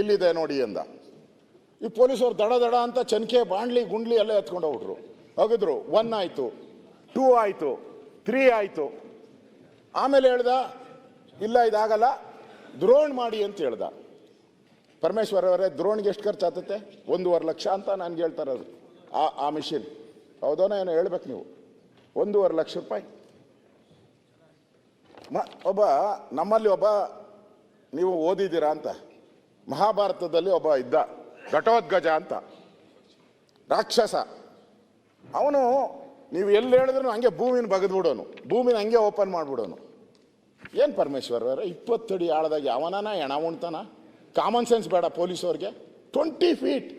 ಇಲ್ಲಿದೆ ನೋಡಿ ಅಂದ. ಈ ಪೊಲೀಸರು ದಡ ದಡ ಅಂತ ಚನ್ಕೆ ಬಾಂಡ್ಲಿ ಗುಂಡ್ಲಿ ಎಲ್ಲ ಎತ್ಕೊಂಡು ಹೋಗ್ಬಿಟ್ರು. ಹೋಗಿದ್ರು. 1 ಆಯಿತು, 2 ಆಯಿತು, 3 ಆಯಿತು. ಆಮೇಲೆ ಹೇಳ್ದ ಇಲ್ಲ ಇದಾಗಲ್ಲ, ದ್ರೋಣ್ ಮಾಡಿ ಅಂತ ಹೇಳ್ದ. ಪರಮೇಶ್ವರ್ ಅವರೇ, ದ್ರೋಣ್ಗೆ ಎಷ್ಟು ಖರ್ಚು ಆಗ್ತತೆ? 1.5 ಲಕ್ಷ ಅಂತ ನನಗೆ ಹೇಳ್ತಾರೆ. ಅದು ಆ ಮಿಷಿನ್ ಹೌದೋನೋ ಏನೋ ಹೇಳ್ಬೇಕು ನೀವು. 1.5 ಲಕ್ಷ ರೂಪಾಯಿ. ಒಬ್ಬ ನಮ್ಮಲ್ಲಿ ಒಬ್ಬ, ನೀವು ಓದಿದ್ದೀರಾ ಅಂತ, ಮಹಾಭಾರತದಲ್ಲಿ ಒಬ್ಬ ಇದ್ದ, ಘಟೋದ್ಗಜ ಅಂತ, ರಾಕ್ಷಸ. ಅವನು ನೀವು ಎಲ್ಲಿ ಹೇಳಿದ್ರು ಹಂಗೆ ಭೂಮಿನ ಬಗೆದ್ಬಿಡೋನು, ಭೂಮಿನ ಹಂಗೆ ಓಪನ್ ಮಾಡಿಬಿಡೋನು. ಏನು ಪರಮೇಶ್ವರ್ ಅವರೇ, 20 ಅಡಿ ಆಳದಾಗ ಯಾವನಾನ ಹೆಣ ಉಣ್ತಾನ? ಕಾಮನ್ ಸೆನ್ಸ್ ಬೇಡ ಪೊಲೀಸವ್ರಿಗೆ? 20 ಫೀಟ್.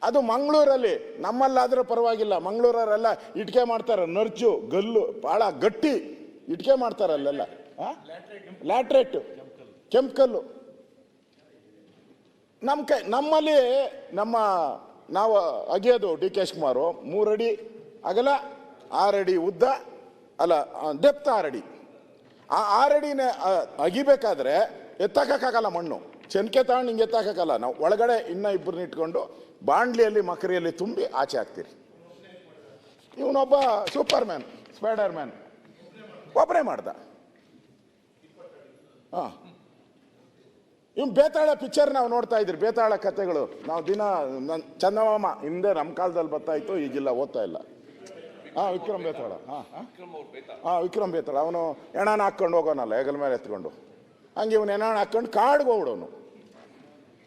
ಅದು ಮಂಗಳೂರಲ್ಲಿ, ನಮ್ಮಲ್ಲಾದರೂ ಪರವಾಗಿಲ್ಲ. ಮಂಗಳೂರವರೆಲ್ಲ ಇಟ್ಕೆ ಮಾಡ್ತಾರೆ, ನರ್ಜು ಗಲ್ಲು ಭಾಳ ಗಟ್ಟಿ ಇಟ್ಕೆ ಮಾಡ್ತಾರೆ ಅಲ್ಲೆಲ್ಲ. ಲ್ಯಾಟ್ರೇಟ್, ಕೆಂಪು ನಮ್ಮಲ್ಲಿ ನಾವು ಅಗಿಯೋದು ಡಿ ಕೆ ಶಿವಕುಮಾರು 3 ಅಡಿ ಅಗಲ, 6 ಅಡಿ ಉದ್ದ, ಅಲ್ಲ ಡೆಪ್ತ್ 6 ಅಡಿ. ಆ 6 ಅಡಿನೇ ಅಗಿಬೇಕಾದ್ರೆ ಎತ್ತಾಕಕ್ಕಾಗಲ್ಲ ಮಣ್ಣು. ಚೆನ್ಕೆ ತಗೊಂಡು ಹಿಂಗೆ ಎತ್ತಾಕಲ್ಲ. ನಾವು ಒಳಗಡೆ ಇನ್ನೂ 2 ಇಟ್ಕೊಂಡು ಬಾಂಡ್ಲಿಯಲ್ಲಿ ಮಕರಿಯಲ್ಲಿ ತುಂಬಿ ಆಚೆ ಹಾಕ್ತೀರಿ. ಇವನೊಬ್ಬ ಸೂಪರ್ ಮ್ಯಾನ್, ಸ್ಪೈಡರ್ ಮ್ಯಾನ್, ಒಬ್ಬರೇ ಮಾಡ್ದ. ಹಾಂ, ಇವ್ನು ಬೇತಾಳ ಪಿಕ್ಚರ್ ನಾವು ನೋಡ್ತಾ ಇದ್ರಿ, ಬೇತಾಳ ಕಥೆಗಳು. ನಾವು ದಿನ ಚಂದಮಾಮ ಹಿಂದೆ ನಮ್ಮ ಕಾಲದಲ್ಲಿ ಬರ್ತಾ ಇತ್ತು, ಈಗಿಲ್ಲ, ಓದ್ತಾ ಇಲ್ಲ. ವಿಕ್ರಮ್ ಬೇತಾಳ. ವಿಕ್ರಮ್ ಬೇತಾಳ. ಅವನು ಹೆಣನ ಹಾಕ್ಕೊಂಡು ಹೋಗೋನಲ್ಲ ಹೆಗಲ ಮೇಲೆ ಎತ್ಕೊಂಡು, ಹಂಗೆ ಇವನು ಹೆಣನ ಹಾಕ್ಕೊಂಡು ಕಾಡ್ಗೆ ಹೋಗ್ಬಿಡೋನು.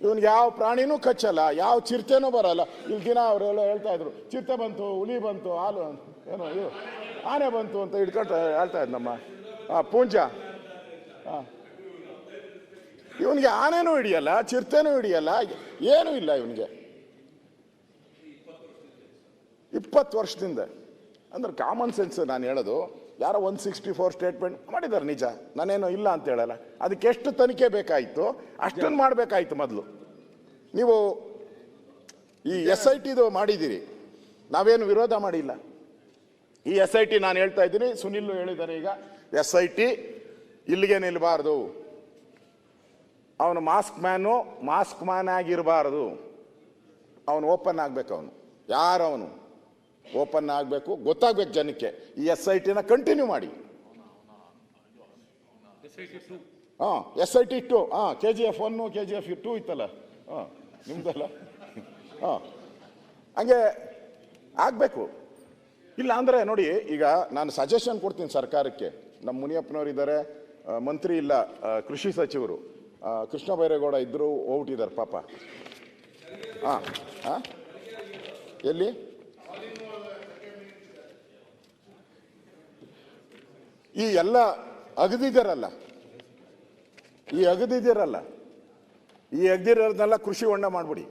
ಇವನ್ಗೆ ಯಾವ ಪ್ರಾಣಿನೂ ಕಚ್ಚಲ್ಲ, ಯಾವ ಚಿರತೆನೂ ಬರಲ್ಲ. ಇಲ್ಲಿ ದಿನ ಅವರೆಲ್ಲ ಹೇಳ್ತಾ ಇದ್ರು, ಚಿರತೆ ಬಂತು, ಹುಲಿ ಬಂತು, ಹಾಲು ಏನೋ ಇದು ಆನೆ ಬಂತು ಅಂತ ಹಿಡ್ಕೊಂಡು ಹೇಳ್ತಾ ಇದ್ ನಮ್ಮ ಪೂಂಜ. ಇವನಿಗೆ ಆನೆನೂ ಹಿಡಿಯಲ್ಲ, ಚಿರತೆನೂ ಹಿಡಿಯಲ್ಲ, ಏನೂ ಇಲ್ಲ ಇವನಿಗೆ. 20 ವರ್ಷದಿಂದ. ಅಂದ್ರೆ ಕಾಮನ್ ಸೆನ್ಸ್ ನಾನು ಹೇಳೋದು. ಯಾರೋ 164 ಸ್ಟೇಟ್ಮೆಂಟ್ ಮಾಡಿದ್ದಾರೆ, ನಿಜ, ನಾನೇನೋ ಇಲ್ಲ ಅಂತ ಹೇಳಲ್ಲ. ಅದಕ್ಕೆ ಎಷ್ಟು ತನಿಖೆ ಬೇಕಾಯಿತು ಅಷ್ಟನ್ನು ಮಾಡಬೇಕಾಯ್ತು ಮೊದಲು. ನೀವು ಈ SIT ಮಾಡಿದ್ದೀರಿ, ನಾವೇನು ವಿರೋಧ ಮಾಡಿಲ್ಲ. ಈ SIT ನಾನು ಹೇಳ್ತಾ ಇದ್ದೀನಿ, ಸುನಿಲ್ ಹೇಳಿದ್ದಾರೆ ಈಗ, SIT ಇಲ್ಲಿಗೆ ನಿಲ್ಲಬಾರ್ದು. ಅವನು ಮಾಸ್ಕ್ ಮ್ಯಾನ್ ಆಗಿರಬಾರ್ದು. ಅವನು ಓಪನ್ ಆಗಬೇಕು. ಅವನು ಯಾರವನು ಓಪನ್ ಆಗಬೇಕು, ಗೊತ್ತಾಗಬೇಕು ಜನಕ್ಕೆ. ಈ SIT ಕಂಟಿನ್ಯೂ ಮಾಡಿ. SIT 2, KGF 1, KGF 2 ಇತ್ತಲ್ಲ, ನಿಮ್ದಲ್ಲ. ಹಂಗೆ ಆಗಬೇಕು. ಇಲ್ಲ ಅಂದರೆ ನೋಡಿ, ಈಗ ನಾನು ಸಜೆಷನ್ ಕೊಡ್ತೀನಿ ಸರ್ಕಾರಕ್ಕೆ. ನಮ್ಮ ಮುನಿಯಪ್ಪನವ್ರು ಇದ್ದಾರೆ, ಮಂತ್ರಿ ಇಲ್ಲ, ಕೃಷಿ ಸಚಿವರು ಕೃಷ್ಣ ಬೈರೇಗೌಡ ಇದ್ದರು, ಹೋಗ್ಬಿಟ್ಟಿದ್ದಾರೆ ಪಾಪ. ಎಲ್ಲಿ ಈ ಎಲ್ಲ ಅಗದಿದ್ದೀರಲ್ಲ, ಈ ಅಗದಿರೋದನ್ನೆಲ್ಲ ಕೃಷಿ ಹೊಂಡ ಮಾಡಿಬಿಡಿ.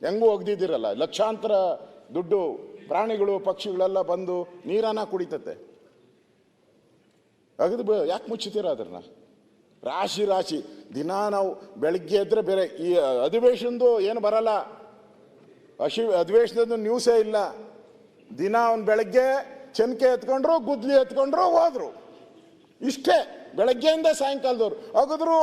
ಹೆಂಗೂ ಅಗದಿದ್ದೀರಲ್ಲ, ಲಕ್ಷಾಂತರ ದುಡ್ಡು, ಪ್ರಾಣಿಗಳು ಪಕ್ಷಿಗಳೆಲ್ಲ ಬಂದು ನೀರನ್ನ ಕುಡಿತತೆ. ಅಗದು ಯಾಕೆ ಮುಚ್ಚುತ್ತೀರ ಅದನ್ನ? ರಾಶಿ ದಿನ ನಾವು ಬೆಳಗ್ಗೆ ಎದ್ರೆ ಬೇರೆ ಈ ಅಧಿವೇಶನದ್ದು ಏನು ಬರಲ್ಲ, ಅಧಿವೇಶನದ ನ್ಯೂಸೇ ಇಲ್ಲ. ದಿನ ಅವ್ನು ಬೆಳಗ್ಗೆ ಚೆನ್ಕೆ ಎತ್ಕೊಂಡ್ರು, ಗುದ್ಲಿ ಎತ್ಕೊಂಡ್ರು, ಹೋದ್ರು. ಇಷ್ಟೇ ಬೆಳಗ್ಗೆಯಿಂದ ಸಾಯಂಕಾಲದವ್ರು ಅಗದ್ರು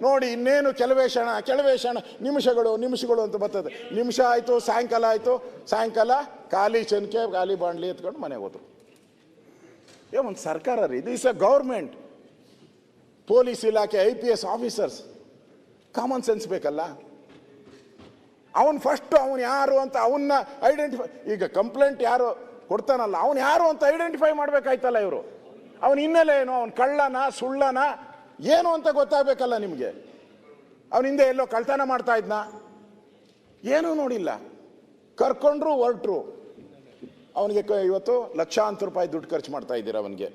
ನೋಡಿ. ಇನ್ನೇನು ಕೆಲವೇ ಕ್ಷಣ ನಿಮಿಷಗಳು ಅಂತ ಬರ್ತದೆ. ನಿಮಿಷ ಆಯಿತು, ಸಾಯಂಕಾಲ ಆಯಿತು, ಸಾಯಂಕಾಲ ಖಾಲಿ ಚೆನ್ಕೆ ಖಾಲಿ ಬಾಂಡ್ಲಿ ಎತ್ಕೊಂಡು ಮನೆಗೆ ಹೋದ್ರು. ಒಂದು ಸರ್ಕಾರ ರೀ, ಇದು ಇಸ್ ಅ ಗೌರ್ಮೆಂಟ್. ಪೊಲೀಸ್ ಇಲಾಖೆ, IPS ಆಫೀಸರ್ಸ್, ಕಾಮನ್ ಸೆನ್ಸ್ ಬೇಕಲ್ಲ. ಫಸ್ಟ್ ಅವನು ಯಾರು ಅಂತ ಅವನ್ನ ಐಡೆಂಟಿಫೈ, ಈಗ ಕಂಪ್ಲೇಂಟ್ ಯಾರು ಕೊಡ್ತಾನಲ್ಲ ಅವನು ಯಾರು ಅಂತ ಐಡೆಂಟಿಫೈ ಮಾಡ್ಬೇಕಾಯ್ತಲ್ಲ ಇವರು. ಅವನ ಹಿನ್ನೆಲೆ ಏನು, ಅವನು ಕಳ್ಳನ ಸುಳ್ಳನ ಏನು ಅಂತ ಗೊತ್ತಾಗಬೇಕಲ್ಲ ನಿಮಗೆ. ಅವನ ಹಿಂದೆ ಎಲ್ಲೋ ಕಳ್ತನ ಮಾಡ್ತಾ ಇದ್ನ, ಏನೂ ನೋಡಿಲ್ಲ, ಕರ್ಕೊಂಡ್ರು ಹೊರಟ್ರು. ಅವನಿಗೆ ಇವತ್ತು ಲಕ್ಷಾಂತರ ರೂಪಾಯಿ ದುಡ್ಡು ಖರ್ಚು ಮಾಡ್ತಾ ಇದ್ದೀರ ಅವನಿಗೆ.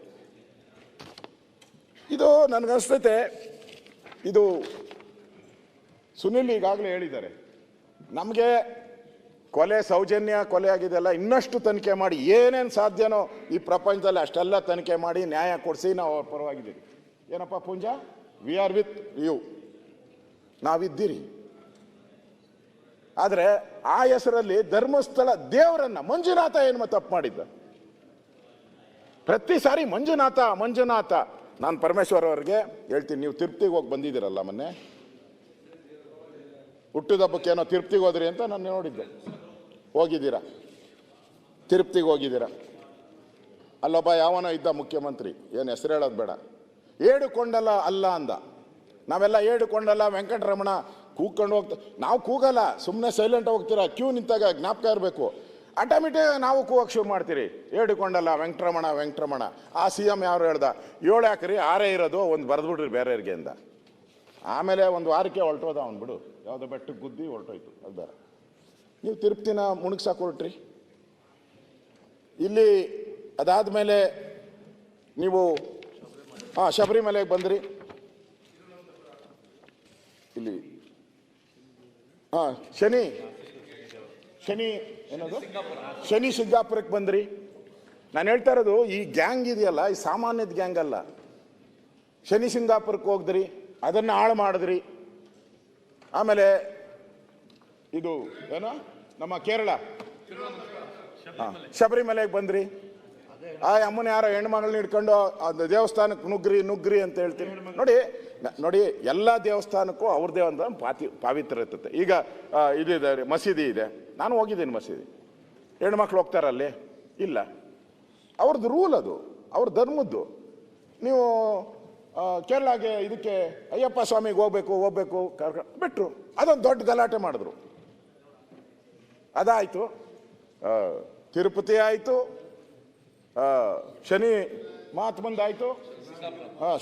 ಇದು ನನಗನ್ಸ್ತೈತೆ, ಇದು ಸುನಿಲ್ ಈಗಾಗಲೇ ಹೇಳಿದ್ದಾರೆ, ನಮಗೆ ಸೌಜನ್ಯ ಕೊಲೆ ಆಗಿದೆಲ್ಲ ಇನ್ನಷ್ಟು ತನಿಖೆ ಮಾಡಿ, ಏನೇನು ಸಾಧ್ಯನೋ ಈ ಪ್ರಪಂಚದಲ್ಲಿ ಅಷ್ಟೆಲ್ಲ ತನಿಖೆ ಮಾಡಿ ನ್ಯಾಯ ಕೊಡಿಸಿ ನಾವು ಅವ್ರ ಪರವಾಗಿದ್ದೀವಿ. ಏನಪ್ಪ Poonja, we are with you, ನಾವಿದ್ದೀರಿ. ಆದರೆ ಆ ಹೆಸರಲ್ಲಿ ಧರ್ಮಸ್ಥಳ ದೇವರನ್ನ, ಮಂಜುನಾಥ ಏನು ತಪ್ಪು ಮಾಡಿದ್ದ? ಪ್ರತಿ ಸಾರಿ ಮಂಜುನಾಥ. ನಾನು ಪರಮೇಶ್ವರ್ ಅವ್ರಿಗೆ ಹೇಳ್ತೀನಿ, ನೀವು ತಿರುಪತಿಗೆ ಹೋಗಿ ಬಂದಿದ್ದೀರಲ್ಲ ಮೊನ್ನೆ, ಹುಟ್ಟಿದಬ್ಬಕ್ಕೆ ಏನೋ ತಿರುಪ್ತಿಗೆ ಹೋದ್ರಿ ಅಂತ ನಾನು ನೋಡಿದ್ದೆ. ಹೋಗಿದ್ದೀರಾ? ತಿರುಪ್ತಿಗೆ ಹೋಗಿದ್ದೀರಾ? ಅಲ್ಲೊಬ್ಬ ಯಾವನೋ ಇದ್ದ ಮುಖ್ಯಮಂತ್ರಿ, ಏನು ಹೆಸರು ಹೇಳೋದು ಬೇಡ, ಏಡುಕೊಂಡಲ್ಲ ಅಲ್ಲ ಅಂದ. ನಾವೆಲ್ಲ ಏಡುಕೊಂಡಲ್ಲ ವೆಂಕಟರಮಣ ಕೂಗ್ಕೊಂಡು ಹೋಗ್ತಾ, ನಾವು ಕೂಗಲ್ಲ, ಸುಮ್ಮನೆ ಸೈಲೆಂಟ್ ಹೋಗ್ತೀರಾ, ಕ್ಯೂ ನಿಂತಾಗ ಜ್ಞಾಪಕ ಇರಬೇಕು. ಆಟೋಮೆಟಿಕ್ ನಾವು ಕೂಗಕ್ಕೆ ಶುರು ಮಾಡ್ತೀರಿ, ಏಡುಕೊಂಡಲ್ಲ ವೆಂಕಟರಮಣ ವೆಂಕಟರಮಣ. ಆ CM ಯಾರು ಹೇಳ್ದ, 7 ಹಾಕ್ರಿ 6 ಇರೋದು, ಒಂದು ಬರೆದ್ಬಿಡ್ರಿ ಬೇರೆಯವ್ರಿಗೆ ಅಂದ. ಆಮೇಲೆ ಒಂದು ವಾರಕ್ಕೆ ಹೊರಟೋದ ಅವ್ನು, ಬಿಡು, ಯಾವುದೋ ಬೆಟ್ಟಕ್ಕೆ ಗುದ್ದಿ ಹೊರಟೋಯ್ತು, ಅದು ಬೇರೆ. ನೀವು ತಿರುಪ್ತಿನ ಮುಣಗ್ಸಾಕ್ ಹೊರಟ್ರಿ. ಇಲ್ಲಿ ಅದಾದಮೇಲೆ ನೀವು ಶಬರಿಮಲೆಗೆ ಬಂದ್ರಿ. ಇಲ್ಲಿ ಶನಿ ಏನದು ಶನಿ ಸಿಂಗಾಪುರಕ್ಕೆ ಬಂದ್ರಿ. ನಾನು ಹೇಳ್ತಾ ಇರೋದು ಈ ಗ್ಯಾಂಗ್ ಇದೆಯಲ್ಲ, ಈ ಸಾಮಾನ್ಯದ ಗ್ಯಾಂಗ್ ಅಲ್ಲ. ಶನಿ ಸಿಂಗಾಪುರಕ್ಕೆ ಹೋಗಿದ್ರಿ, ಅದನ್ನು ಹಾಳು ಮಾಡಿದ್ರಿ. ಆಮೇಲೆ ಇದು ಏನೋ ನಮ್ಮ ಕೇರಳ ಶಬರಿಮಲೆಗೆ ಬಂದ್ರಿ. ಆ ಅಮ್ಮನ ಯಾರೋ ಹೆಣ್ಮಗಳನ್ನ ಹಿಡ್ಕೊಂಡು ದೇವಸ್ಥಾನಕ್ಕೆ ನುಗ್ರಿ ಅಂತ ಹೇಳ್ತೀನಿ. ನೋಡಿ ಎಲ್ಲ ದೇವಸ್ಥಾನಕ್ಕೂ ಅವ್ರದ್ದೇ ಒಂದು ಪಾವಿತ್ರ ಇರ್ತದೆ. ಈಗ ಇದಿದೆ, ಮಸೀದಿ ಇದೆ, ನಾನು ಹೋಗಿದ್ದೀನಿ ಮಸೀದಿ. ಹೆಣ್ಮಕ್ಳು ಹೋಗ್ತಾರಲ್ಲಿ? ಇಲ್ಲ, ಅವ್ರದ್ದು ರೂಲ್, ಅದು ಅವ್ರ ಧರ್ಮದ್ದು. ನೀವು ಕೇರಳಗೆ ಇದಕ್ಕೆ ಅಯ್ಯಪ್ಪ ಸ್ವಾಮಿಗೆ ಹೋಗ್ಬೇಕು ಬಿಟ್ರು, ಅದೊಂದು ದೊಡ್ಡ ಗಲಾಟೆ ಮಾಡಿದ್ರು. ಅದಾಯಿತು, ತಿರುಪತಿ ಆಯಿತು, ಶನಿ ಮಹಾತ್ಮಂದಾಯಿತು,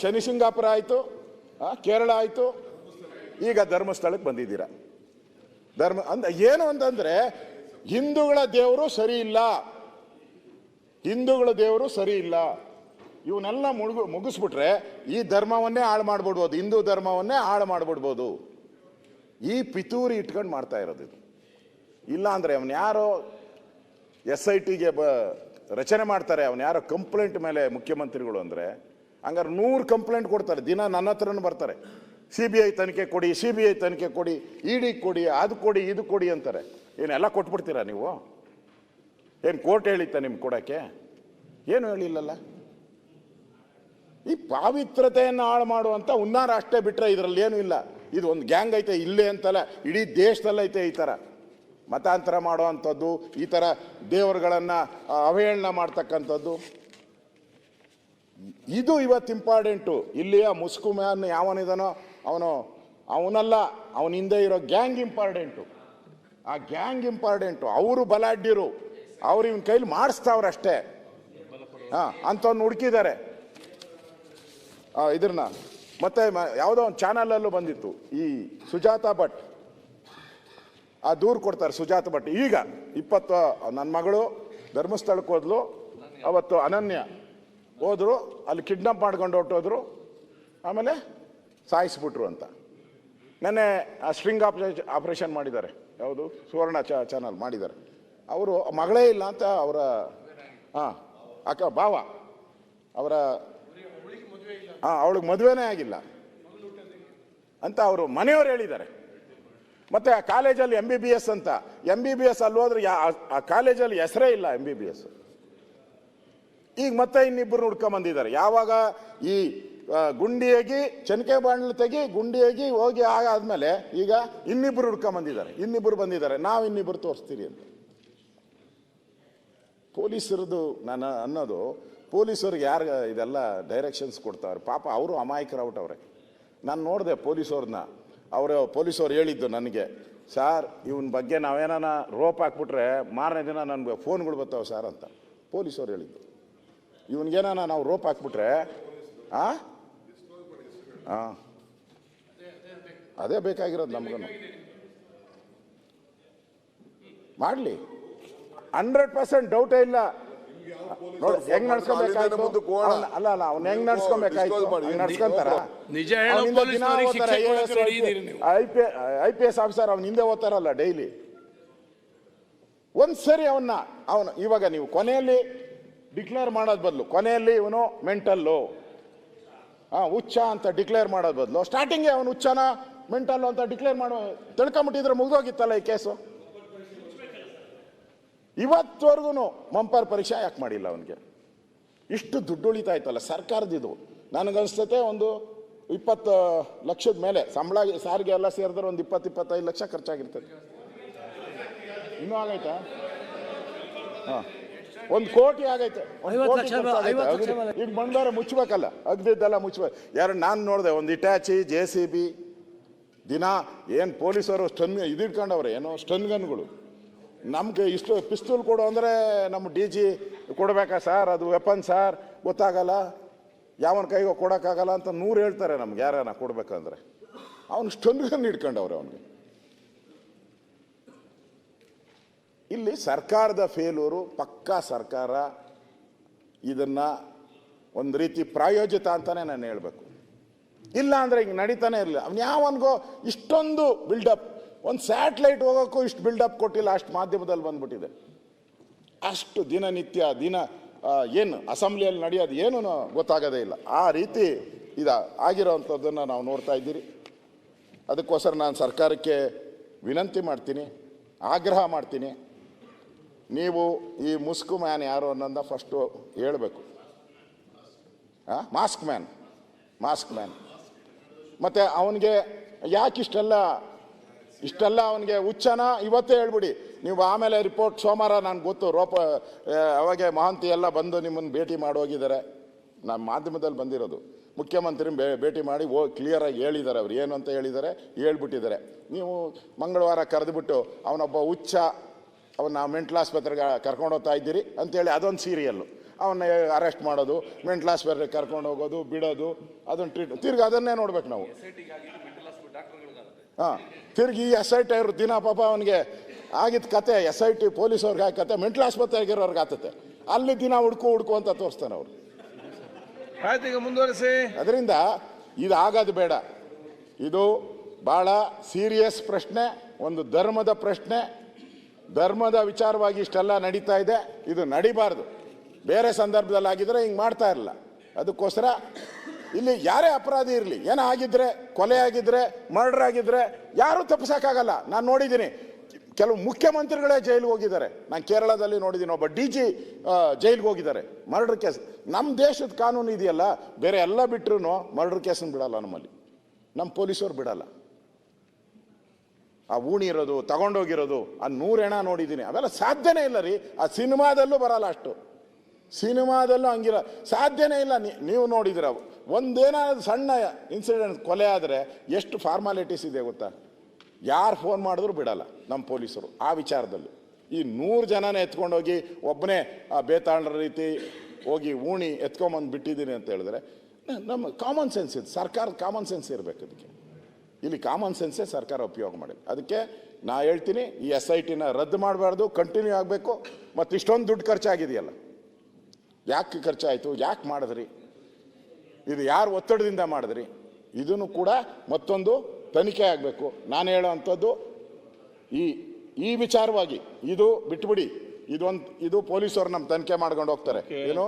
ಶನಿ ಸಿಂಗಾಪುರ ಆಯಿತು, ಕೇರಳ ಆಯಿತು, ಈಗ ಧರ್ಮಸ್ಥಳಕ್ಕೆ ಬಂದಿದ್ದೀರಾ. ಏನು ಅಂತಂದ್ರೆ ಹಿಂದೂಗಳ ದೇವರು ಸರಿ ಇಲ್ಲ, ಹಿಂದೂಗಳ ದೇವರು ಸರಿ ಇಲ್ಲ. ಇವನ್ನೆಲ್ಲ ಮುಗಿಸ್ಬಿಟ್ರೆ ಈ ಧರ್ಮವನ್ನೇ ಹಾಳು ಮಾಡ್ಬಿಡ್ಬೋದು, ಹಿಂದೂ ಧರ್ಮವನ್ನೇ ಹಾಳು ಮಾಡ್ಬಿಡ್ಬೋದು. ಈ ಪಿತೂರಿ ಇಟ್ಕೊಂಡು ಮಾಡ್ತಾ ಇರೋದು ಇದು. ಇಲ್ಲ ಅಂದರೆ ಅವನು ಯಾರೋ SITಗೆ ರಚನೆ ಮಾಡ್ತಾರೆ, ಅವನು ಯಾರೋ ಕಂಪ್ಲೇಂಟ್ ಮೇಲೆ ಮುಖ್ಯಮಂತ್ರಿಗಳು ಅಂದರೆ ಹಂಗಾರೆ 100 ಕಂಪ್ಲೇಂಟ್ ಕೊಡ್ತಾರೆ ದಿನ. ನನ್ನ ಹತ್ರನೂ ಬರ್ತಾರೆ, CBI ತನಿಖೆ ಕೊಡಿ, CBI ತನಿಖೆ ಕೊಡಿ, ED ಕೊಡಿ, ಅದು ಕೊಡಿ, ಇದು ಕೊಡಿ ಅಂತಾರೆ. ಏನೆಲ್ಲ ಕೊಟ್ಬಿಡ್ತೀರಾ ನೀವು? ಏನು ಕೋರ್ಟ್ ಹೇಳಿತ್ತ ನಿಮ್ಗೆ ಕೊಡೋಕ್ಕೆ? ಏನು ಹೇಳಿಲ್ಲಲ್ಲ. ಈ ಪಾವಿತ್ರತೆಯನ್ನು ಹಾಳು ಮಾಡುವಂಥ ಹುನ್ನಾರ ಅಷ್ಟೇ ಬಿಟ್ಟರೆ ಇದರಲ್ಲಿ ಏನೂ ಇಲ್ಲ. ಇದು ಒಂದು ಗ್ಯಾಂಗ್ ಐತೆ, ಇಲ್ಲೇ ಅಂತಲ್ಲ, ಇಡೀ ದೇಶದಲ್ಲೈತೆ ಈ ಥರ ಮತಾಂತರ ಮಾಡುವಂಥದ್ದು, ಈ ಥರ ದೇವರುಗಳನ್ನು ಅವಹೇಳನ ಮಾಡ್ತಕ್ಕಂಥದ್ದು. ಇದು ಇವತ್ತು ಇಂಪಾರ್ಟೆಂಟು. ಇಲ್ಲಿಯ ಮುಸ್ಕು ಮ್ಯಾನ್ ಯಾವನಿದಾನೋ ಅವನಲ್ಲ, ಅವನ ಹಿಂದೆ ಇರೋ ಗ್ಯಾಂಗ್ ಇಂಪಾರ್ಟೆಂಟು. ಆ ಗ್ಯಾಂಗ್ ಇಂಪಾರ್ಟೆಂಟು. ಅವರು ಬಲಾಢ್ಯರು, ಅವ್ರು ಇವನ ಕೈಲಿ ಮಾಡಿಸ್ತಾವ್ರಷ್ಟೇ. ಅಂಥವ್ನು ಹುಡುಕಿದ್ದಾರೆ ಇದ್ರನ್ನ. ಮತ್ತೆ ಯಾವುದೋ ಒಂದು ಚಾನಲಲ್ಲೂ ಬಂದಿತ್ತು, ಈ ಸುಜಾತಾ ಭಟ್ ಆ ದೂರು ಕೊಡ್ತಾರೆ. ಸುಜಾತ ಭಟ್ ಈಗ 20 ನನ್ನ ಮಗಳು ಧರ್ಮಸ್ಥಳಕ್ಕೆ ಹೋದ್ಲು, ಅವತ್ತು ಅನನ್ಯ ಹೋದ್ರು, ಅಲ್ಲಿ ಕಿಡ್ನಾಪ್ ಮಾಡ್ಕೊಂಡು ಹೊರಟೋದ್ರು, ಆಮೇಲೆ ಸಾಯಿಸ್ಬಿಟ್ರು ಅಂತ. ನೆನ್ನೆ ಆ ಸ್ಟ್ರಿಂಗ್ ಆಪರೇಷನ್ ಮಾಡಿದ್ದಾರೆ, ಯಾವುದು ಸುವರ್ಣ ಚಾನಲ್ ಮಾಡಿದ್ದಾರೆ. ಅವರು ಮಗಳೇ ಇಲ್ಲ ಅಂತ ಅವರ ಅಕ್ಕ ಭಾವ ಅವರ ಅವಳಿಗೆ ಮದುವೆನೇ ಆಗಿಲ್ಲ ಅಂತ ಅವರು ಮನೆಯವರು ಹೇಳಿದ್ದಾರೆ. ಮತ್ತೆ ಆ ಕಾಲೇಜಲ್ಲಿ MBBS ಅಂತ, MBBS ಅಲ್ಲಿ ಹೋದ್ರೆ ಆ ಕಾಲೇಜಲ್ಲಿ ಹೆಸರೇ ಇಲ್ಲ MBBS. ಈಗ ಮತ್ತೆ ಇನ್ನಿಬ್ಬರು ಹುಡ್ಕೊಂಬಂದಿದ್ದಾರೆ. ಯಾವಾಗ ಈ ಗುಂಡಿಯಾಗಿ ಚನಕೆ ಬಾಂಡ್ಲು ತೆಗಿ ಗುಂಡಿಯಾಗಿ ಹೋಗಿ ಆದ್ಮೇಲೆ ಈಗ ಇನ್ನಿಬ್ಬರು ಹುಡ್ಕೊಂಬಂದಿದ್ದಾರೆ, ಬಂದಿದ್ದಾರೆ. ನಾವು ಇನ್ನಿಬ್ಬರು ತೋರಿಸ್ತೀರಿ ಅಂತ. ಪೊಲೀಸರದು ನಾನು ಅನ್ನೋದು, ಪೊಲೀಸರಿಗೆ ಯಾರು ಇದೆಲ್ಲ ಡೈರೆಕ್ಷನ್ಸ್ ಕೊಡ್ತಾವ್ರೆ, ಪಾಪ ಅವರು ಅಮಾಯಕರಾಗ್ಬಿಟ್ಟವ್ರೆ. ನಾನು ನೋಡಿದೆ ಪೊಲೀಸವ್ರನ್ನ, ಪೊಲೀಸವ್ರು ಹೇಳಿದ್ದು ನನಗೆ, ಸಾರ್ ಇವನ ಬಗ್ಗೆ ನಾವೇನಾನ ರೋಪ್ ಹಾಕ್ಬಿಟ್ರೆ ಮಾರನೇ ದಿನ ನನಗೆ ಫೋನ್ಗಳು ಬರ್ತಾವೆ ಸರ್ ಅಂತ ಪೊಲೀಸವ್ರು ಹೇಳಿದ್ದು. ಇವನಿಗೇನಾನ ನಾವು ರೋಪ್ ಹಾಕ್ಬಿಟ್ರೆ ಅದೇ ಬೇಕಾಗಿರೋದು ನಮ್ಗೂ. ಮಾಡಲಿ, 100% ಡೌಟೇ ಇಲ್ಲ. ಹೆಂಗ್ ನಡ್ಸ್ಕೊಬೇಕಾಯ್ತು ಅಲ್ಲ ಅವ್ನು ಹೆಂಗ್ ನಡ್ಸ್ಕೊಬೇಕಾಯ್ತು ನಡ್ಸ್ಕೊಂತಾರ. IPS ಆಫೀಸರ್ ಅವನ ಹಿಂದೆ ಓದ್ತಾರಲ್ಲ ಡೈಲಿ. ಒಂದ್ಸರಿ ಅವನು ಇವಾಗ ನೀವು ಕೊನೆಯಲ್ಲಿ ಡಿಕ್ಲೇರ್ ಮಾಡೋದ್ ಬದಲು, ಕೊನೆಯಲ್ಲಿ ಇವನು ಮೆಂಟಲ್ಲು ಹುಚ್ಚ ಅಂತ ಡಿಕ್ಲೇರ್ ಮಾಡೋದ್ ಬದಲು ಸ್ಟಾರ್ಟಿಂಗ್ಗೆ ಅವನು ಹುಚ್ಚನ ಮೆಂಟಲ್ಲು ಅಂತ ಡಿಕ್ಲೇರ್ ಮಾಡೋ ತಿಳ್ಕೊಂಬಿಟ್ಟಿದ್ರೆ ಮುಗ್ದೋಗಿತ್ತಲ್ಲ ಈ ಕೇಸು. ಇವತ್ತವರೆಗೂ ಮಂಪರ್ ಪರೀಕ್ಷೆ ಯಾಕೆ ಮಾಡಿಲ್ಲ ಅವನಿಗೆ? ಇಷ್ಟು ದುಡ್ಡು ಉಳಿತಾ ಇತ್ತಲ್ಲ ಸರ್ಕಾರದಿದು. ನನಗನ್ಸ್ತತೆ ಒಂದು 20 ಲಕ್ಷದ ಮೇಲೆ ಸಂಬಳ ಸಾರಿಗೆ ಎಲ್ಲ ಸೇರಿದ್ರೆ ಒಂದು 20-25 ಲಕ್ಷ ಖರ್ಚಾಗಿರ್ತದೆ. ಇನ್ನೂ ಆಗೈತಾ? ಹಾಂ, 1 ಕೋಟಿ ಆಗೈತೆ. ಈಗ ಬಂಡವಾರ ಮುಚ್ಚಬೇಕಲ್ಲ, ಅಗ್ದಿದ್ದೆಲ್ಲ ಮುಚ್ಚಬೇಕು. ಯಾರು ನಾನು ನೋಡಿದೆ, ಒಂದು ಇಟ್ಯಾಚಿ JCB ದಿನ ಏನು ಪೊಲೀಸರು ಸ್ಟನ್ ಇದಿಟ್ಕೊಂಡವ್ರೆ, ಏನೋ ಸ್ಟನ್ ಗನ್ಗಳು. ನಮ್ಗೆ ಇಷ್ಟು ಪಿಸ್ತೂಲ್ ಕೊಡು ಅಂದರೆ ನಮ್ಮ DG ಕೊಡಬೇಕಾ ಸರ್, ಅದು ವೆಪನ್ ಸರ್, ಗೊತ್ತಾಗಲ್ಲ, ಯಾವನ ಕೈಗೋ ಕೊಡೋಕ್ಕಾಗಲ್ಲ ಅಂತ 100 ಹೇಳ್ತಾರೆ ನಮ್ಗೆ ಯಾರನ್ನ ಕೊಡ್ಬೇಕಂದ್ರೆ. ಅವನು ಸ್ಟನ್ ಗನ್ ಇಟ್ಕೊಂಡವ್ರೆ ಅವನಿಗೆ. ಇಲ್ಲಿ ಸರ್ಕಾರದ ಫೇಲೂರು ಪಕ್ಕಾ. ಸರ್ಕಾರ ಇದನ್ನು ಒಂದು ರೀತಿ ಪ್ರಾಯೋಜಿತ ಅಂತಲೇ ನಾನು ಹೇಳಬೇಕು. ಇಲ್ಲ ಅಂದರೆ ಹಿಂಗೆ ನಡೀತಾನೆ ಇರಲಿಲ್ಲ. ಅವ್ನು ಯಾವನಿಗೋ ಇಷ್ಟೊಂದು ಬಿಲ್ಡಪ್, ಒಂದು ಸ್ಯಾಟ್ಲೈಟ್ ಹೋಗೋಕ್ಕೂ ಇಷ್ಟು ಬಿಲ್ಡಪ್ ಕೊಟ್ಟಿಲ್ಲ, ಅಷ್ಟು ಮಾಧ್ಯಮದಲ್ಲಿ ಬಂದ್ಬಿಟ್ಟಿದೆ. ಅಷ್ಟು ದಿನನಿತ್ಯ ಏನು ಅಸೆಂಬ್ಲಿಯಲ್ಲಿ ನಡೆಯೋದು ಏನೂ ಗೊತ್ತಾಗೋದೇ ಇಲ್ಲ. ಆ ರೀತಿ ಆಗಿರೋವಂಥದ್ದನ್ನು ನಾವು ನೋಡ್ತಾ ಇದ್ದೀರಿ. ಅದಕ್ಕೋಸ್ಕರ ನಾನು ಸರ್ಕಾರಕ್ಕೆ ವಿನಂತಿ ಮಾಡ್ತೀನಿ, ಆಗ್ರಹ ಮಾಡ್ತೀನಿ, ನೀವು ಈ ಮುಸ್ಕು ಮ್ಯಾನ್ ಯಾರು ಅನ್ನೋದನ್ನ ಫಸ್ಟು ಹೇಳಬೇಕು. ಮಾಸ್ಕ್ ಮ್ಯಾನ್ ಮತ್ತು ಅವನಿಗೆ ಯಾಕೆ ಇಷ್ಟೆಲ್ಲ ಅವನಿಗೆ ಹುಚ್ಚನ ಇವತ್ತೇ ಹೇಳ್ಬಿಡಿ ನೀವು. ಆಮೇಲೆ ರಿಪೋರ್ಟ್ ಸೋಮವಾರ ನನಗೆ ಗೊತ್ತು, ಅವಾಗೆ ಮಹಂತಿ ಎಲ್ಲ ಬಂದು ನಿಮ್ಮನ್ನು ಭೇಟಿ ಮಾಡೋಗಿದ್ದಾರೆ. ನಮ್ಮ ಮಾಧ್ಯಮದಲ್ಲಿ ಬಂದಿರೋದು, ಮುಖ್ಯಮಂತ್ರಿ ಭೇಟಿ ಮಾಡಿ ಕ್ಲಿಯರಾಗಿ ಹೇಳಿದ್ದಾರೆ. ಅವ್ರು ಏನು ಅಂತ ಹೇಳಿದ್ದಾರೆ, ಹೇಳ್ಬಿಟ್ಟಿದ್ದಾರೆ. ನೀವು ಮಂಗಳವಾರ ಕರೆದುಬಿಟ್ಟು ಅವನೊಬ್ಬ ಹುಚ್ಚ, ಅವನ್ನ ಮೆಂಟಲ್ ಆಸ್ಪತ್ರೆಗೆ ಕರ್ಕೊಂಡು ಹೋಗ್ತಾ ಇದ್ದೀರಿ ಅಂತೇಳಿ ಅದೊಂದು ಸೀರಿಯಲ್ಲು. ಅವನ್ನ ಅರೆಸ್ಟ್ ಮಾಡೋದು, ಮೆಂಟಲ್ ಆಸ್ಪತ್ರೆಗೆ ಕರ್ಕೊಂಡು ಹೋಗೋದು, ಬಿಡೋದು, ಅದನ್ನು ತಿರ್ಗಿ ಅದನ್ನೇ ನೋಡ್ಬೇಕು ನಾವು. ಹಾಂ, ತಿರ್ಗಿ SIT ಅವ್ರ ದಿನ ಪಾಪ ಅವನಿಗೆ ಆಗಿದ್ದ ಕತೆ, SIT ಪೊಲೀಸವ್ರಿಗೆ ಆಗ ಕತೆ, ಮೆಂಟಲ್ ಆಸ್ಪತ್ರೆಗಿರೋರ್ಗೆ ಆತತೆ, ಅಲ್ಲಿ ದಿನ ಹುಡ್ಕು ಅಂತ ತೋರಿಸ್ತಾನೆ ಅವರು. ಈಗ ಮುಂದುವರಿಸಿ. ಅದರಿಂದ ಇದು ಆಗೋದು ಬೇಡ. ಇದು ಭಾಳ ಸೀರಿಯಸ್ ಪ್ರಶ್ನೆ, ಒಂದು ಧರ್ಮದ ಪ್ರಶ್ನೆ. ಧರ್ಮದ ವಿಚಾರವಾಗಿ ಇಷ್ಟೆಲ್ಲ ನಡೀತಾ ಇದೆ, ಇದು ನಡಿಬಾರ್ದು. ಬೇರೆ ಸಂದರ್ಭದಲ್ಲಿ ಆಗಿದ್ರೆ ಹಿಂಗೆ ಮಾಡ್ತಾ ಇರಲಿಲ್ಲ. ಅದಕ್ಕೋಸ್ಕರ ಇಲ್ಲಿ ಯಾರೇ ಅಪರಾಧಿ ಇರಲಿ, ಏನೋ ಆಗಿದ್ರೆ, ಕೊಲೆ ಆಗಿದ್ರೆ, ಮರ್ಡರ್ ಆಗಿದ್ರೆ ಯಾರೂ ತಪ್ಪಿಸೋಕ್ಕಾಗಲ್ಲ. ನಾನು ನೋಡಿದ್ದೀನಿ, ಕೆಲವು ಮುಖ್ಯಮಂತ್ರಿಗಳೇ ಜೈಲಿಗೆ ಹೋಗಿದ್ದಾರೆ. ನಾನು ಕೇರಳದಲ್ಲಿ ನೋಡಿದ್ದೀನಿ, ಒಬ್ಬ DG ಜೈಲಿಗೆ ಹೋಗಿದ್ದಾರೆ ಮರ್ಡರ್ ಕೇಸ್. ನಮ್ಮ ದೇಶದ ಕಾನೂನು ಇದೆಯಲ್ಲ, ಬೇರೆ ಎಲ್ಲ ಬಿಟ್ಟರು ಮರ್ಡರ್ ಕೇಸನ್ನು ಬಿಡಲ್ಲ ನಮ್ಮಲ್ಲಿ, ನಮ್ಮ ಪೊಲೀಸವ್ರು ಬಿಡಲ್ಲ. ಆ ಊಣಿ ಇರೋದು, ತಗೊಂಡೋಗಿರೋದು, ಆ 100 ಹೆಣ ನೋಡಿದ್ದೀನಿ. ಅವೆಲ್ಲ ಸಾಧ್ಯನೇ ಇಲ್ಲ ರೀ. ಆ ಸಿನಿಮಾದಲ್ಲೂ ಬರಲ್ಲ, ಅಷ್ಟು ಸಿನಿಮಾದಲ್ಲೂ ಹಂಗಿಲ್ಲ, ಸಾಧ್ಯನೇ ಇಲ್ಲ. ನೀವು ನೋಡಿದಿರ, ಒಂದೇನಾದ್ರು ಸಣ್ಣ ಇನ್ಸಿಡೆಂಟ್ ಕೊಲೆ ಆದರೆ ಎಷ್ಟು ಫಾರ್ಮಾಲಿಟೀಸ್ ಇದೆ ಗೊತ್ತಾ? ಯಾರು ಫೋನ್ ಮಾಡಿದ್ರು ಬಿಡಲ್ಲ ನಮ್ಮ ಪೊಲೀಸರು ಆ ವಿಚಾರದಲ್ಲಿ. ಈ 100 ಜನನೇ ಎತ್ಕೊಂಡೋಗಿ ಒಬ್ಬನೇ ಬೇತಾಳರ ರೀತಿ ಹೋಗಿ ಊಣಿ ಎತ್ಕೊಂಬಂದು ಬಿಟ್ಟಿದ್ದೀನಿ ಅಂತ ಹೇಳಿದ್ರೆ, ನಮ್ಮ ಕಾಮನ್ ಸೆನ್ಸ್ ಇದೆ, ಸರ್ಕಾರದ ಕಾಮನ್ ಸೆನ್ಸ್ ಇರಬೇಕು. ಅದಕ್ಕೆ ಇಲ್ಲಿ ಕಾಮನ್ ಸೆನ್ಸೇ ಸರ್ಕಾರ ಉಪಯೋಗ ಮಾಡಿದೆ. ಅದಕ್ಕೆ ನಾ ಹೇಳ್ತೀನಿ, ಈ SITನ ರದ್ದು ಮಾಡಬಾರ್ದು, ಕಂಟಿನ್ಯೂ ಆಗಬೇಕು. ಮತ್ತು ಇಷ್ಟೊಂದು ದುಡ್ಡು ಖರ್ಚಾಗಿದೆಯಲ್ಲ, ಯಾಕೆ ಖರ್ಚಾಯಿತು, ಯಾಕೆ ಮಾಡಿದ್ರಿ, ಇದು ಯಾರು ಒತ್ತಡದಿಂದ ಮಾಡಿದ್ರಿ, ಇದನ್ನು ಕೂಡ ಮತ್ತೊಂದು ತನಿಖೆ ಆಗಬೇಕು. ನಾನು ಹೇಳೋವಂಥದ್ದು ಈ ವಿಚಾರವಾಗಿ ಇದು ಬಿಟ್ಬಿಡಿ. ಇದು ಪೊಲೀಸರು ನಮ್ಮ ತನಿಖೆ ಮಾಡ್ಕೊಂಡು ಹೋಗ್ತಾರೆ. ಏನು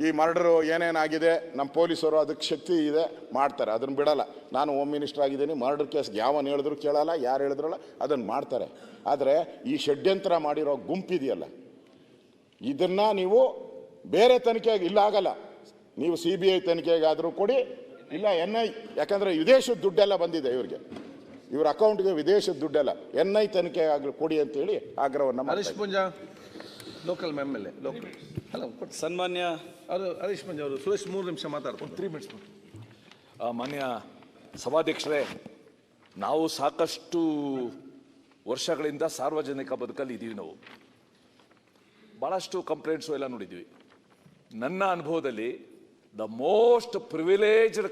ಈ ಮರ್ಡರು ಏನೇನಾಗಿದೆ, ನಮ್ಮ ಪೊಲೀಸರು ಅದಕ್ಕೆ ಶಕ್ತಿ ಇದೆ, ಮಾಡ್ತಾರೆ, ಅದನ್ನು ಬಿಡಲ್ಲ. ನಾನು ಹೋಮ್ ಮಿನಿಸ್ಟರ್ ಆಗಿದ್ದೀನಿ, ಮರ್ಡರ್ ಕೇಸ್ ಯಾವನು ಹೇಳಿದ್ರು ಕೇಳಲ್ಲ, ಯಾರು ಹೇಳಿದ್ರಲ್ಲ ಅದನ್ನು ಮಾಡ್ತಾರೆ. ಆದರೆ ಈ ಷಡ್ಯಂತ್ರ ಮಾಡಿರೋ ಗುಂಪಿದೆಯಲ್ಲ, ಇದನ್ನು ನೀವು ಬೇರೆ ತನಿಖೆಗೆ ಇಲ್ಲ ಆಗಲ್ಲ. ನೀವು CBI ತನಿಖೆಗಾದರೂ ಕೊಡಿ, ಇಲ್ಲ NI, ಯಾಕಂದರೆ ವಿದೇಶದ ದುಡ್ಡೆಲ್ಲ ಬಂದಿದೆ ಇವ್ರಿಗೆ, ಇವ್ರ ಅಕೌಂಟ್ಗೆ ವಿದೇಶದ ದುಡ್ಡೆಲ್ಲ, NI ತನಿಖೆ ಕೊಡಿ ಅಂತೇಳಿ ಆಗ್ರಹವನ್ನು Harish Poonja local MLA local. Hello ಸನ್ಮಾನ್ಯ ಹರೀಶ್ ಪೂಂಜಾ ಅವರು, ಸುರೇಶ್ 3 ನಿಮಿಷ ಮಾತಾಡ್ತಾರೆ, 3 ಮಿನಿಟ್ಸ್. ಮಾನ್ಯ ಸಭಾಧ್ಯಕ್ಷರೇ, ನಾವು ಸಾಕಷ್ಟು ವರ್ಷಗಳಿಂದ ಸಾರ್ವಜನಿಕ ಬದುಕಲ್ಲಿ ಇದ್ದೀವಿ. ನಾವು ಭಾಳಷ್ಟು ಕಂಪ್ಲೇಂಟ್ಸು ಎಲ್ಲ ನೋಡಿದ್ದೀವಿ. ನನ್ನ ಅನುಭವದಲ್ಲಿ ದ ಮೋಸ್ಟ್ ಪ್ರಿವಿಲೇಜ್ಡ್